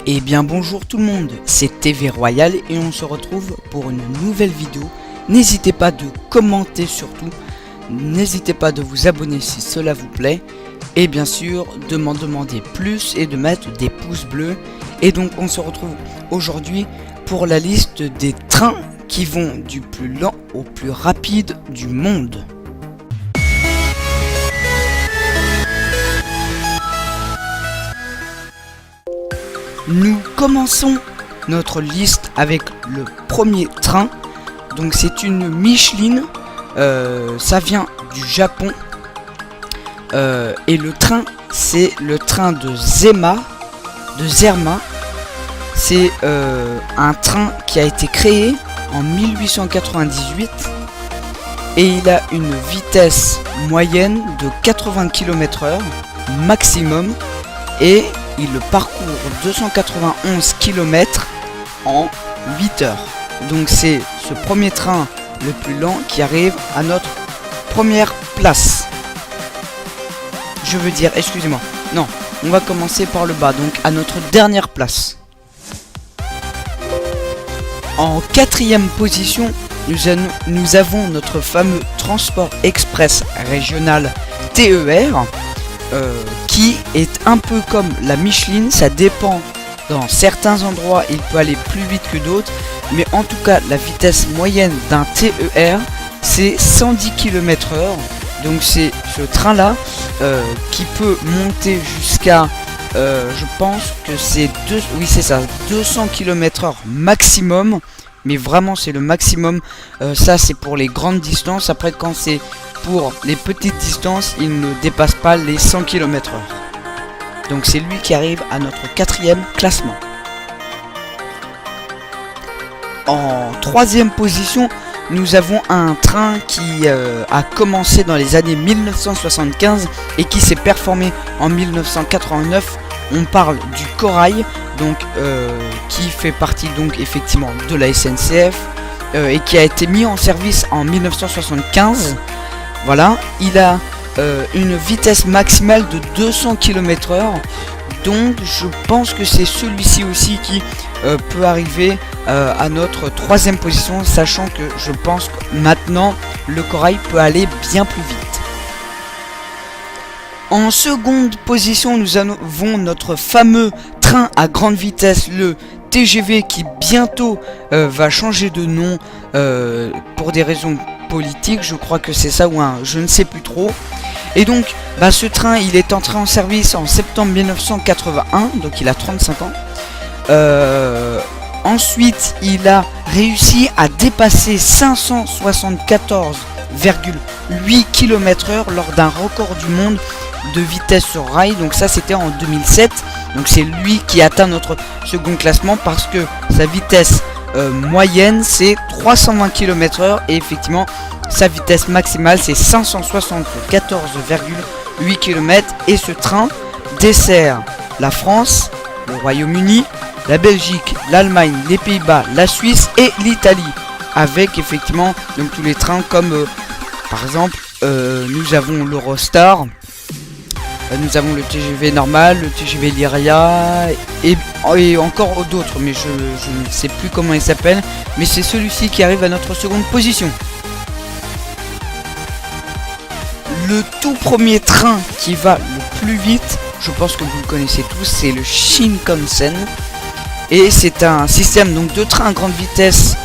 Eh bien bonjour tout le monde, c'est TV Royal et on se retrouve pour une nouvelle vidéo. N'hésitez pas de commenter surtout, n'hésitez pas de vous abonner si cela vous plaît. Et bien sûr de m'en demander plus et de mettre des pouces bleus. Et donc on se retrouve aujourd'hui pour la liste des trains qui vont du plus lent au plus rapide du monde. Nous commençons notre liste avec le premier train. Donc c'est une Michelin, ça vient du Japon. Et le train, c'est le train de Zerma. C'est un train qui a été créé en 1898. Et il a une vitesse moyenne de 80 km/h maximum. Et il parcourt 291 km en 8 heures. Donc c'est ce premier train le plus lent qui arrive à notre première place. Je veux dire, excusez-moi. Non, on va commencer par le bas, donc à notre dernière place. En quatrième position, nous avons notre fameux transport express régional TER. Qui est un peu comme la Michelin, ça dépend. Dans certains endroits, il peut aller plus vite que d'autres, mais en tout cas, la vitesse moyenne d'un TER, c'est 110 km/h. Donc c'est ce train-là qui peut monter jusqu'à, je pense que c'est 200 km/h maximum. Mais vraiment, c'est le maximum. Ça, c'est pour les grandes distances. Après, quand c'est pour les petites distances, il ne dépasse pas les 100 km/h. Donc c'est lui qui arrive à notre quatrième classement. En troisième position, nous avons un train qui a commencé dans les années 1975 et qui s'est performé en 1989. On parle du Corail, donc qui fait partie donc effectivement de la SNCF et qui a été mis en service en 1975. Voilà, il a une vitesse maximale de 200 km/h. Donc je pense que c'est celui-ci aussi qui peut arriver à notre troisième position, sachant que je pense que maintenant le Corail peut aller bien plus vite. En seconde position, nous avons notre fameux train à grande vitesse, le TGV, qui bientôt va changer de nom pour des raisons politiques, je crois que c'est ça, ou je ne sais plus trop. Et donc ce train, il est entré en service en septembre 1981, donc il a 35 ans. Ensuite, il a réussi à dépasser 574,8 km/h lors d'un record du monde de vitesse sur rail. Donc ça, c'était en 2007. Donc c'est lui qui atteint notre second classement parce que sa vitesse moyenne, c'est 320 km/h. Et effectivement, sa vitesse maximale, c'est 574,8 km. Et ce train dessert la France, le Royaume-Uni, la Belgique, l'Allemagne, les Pays-Bas, la Suisse et l'Italie. Avec effectivement donc tous les trains comme par exemple nous avons l'Eurostar, nous avons le TGV normal, le TGV Lyria et encore d'autres, mais je ne sais plus comment il s'appelle. Mais c'est celui-ci qui arrive à notre seconde position. Le tout premier train qui va le plus vite, je pense que vous le connaissez tous, c'est le Shinkansen. Et c'est un système donc de train à grande vitesse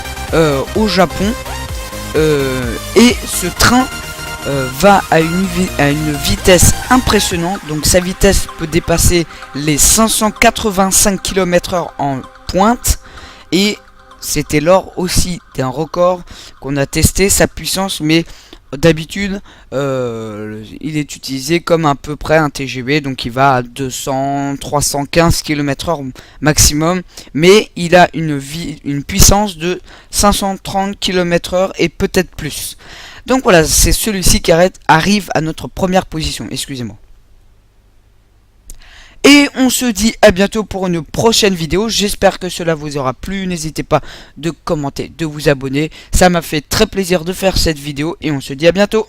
au Japon. Et ce train va à une vitesse impressionnante. Donc sa vitesse peut dépasser les 585 km/h en pointe. Et c'était lors aussi d'un record qu'on a testé sa puissance. Mais d'habitude, il est utilisé comme à peu près un TGV, donc il va à 200-315 km/h maximum, mais il a une puissance de 530 km/h et peut-être plus. Donc voilà, c'est celui-ci qui arrive à notre première position, excusez-moi. Et on se dit à bientôt pour une prochaine vidéo. J'espère que cela vous aura plu. N'hésitez pas de commenter, de vous abonner. Ça m'a fait très plaisir de faire cette vidéo et on se dit à bientôt.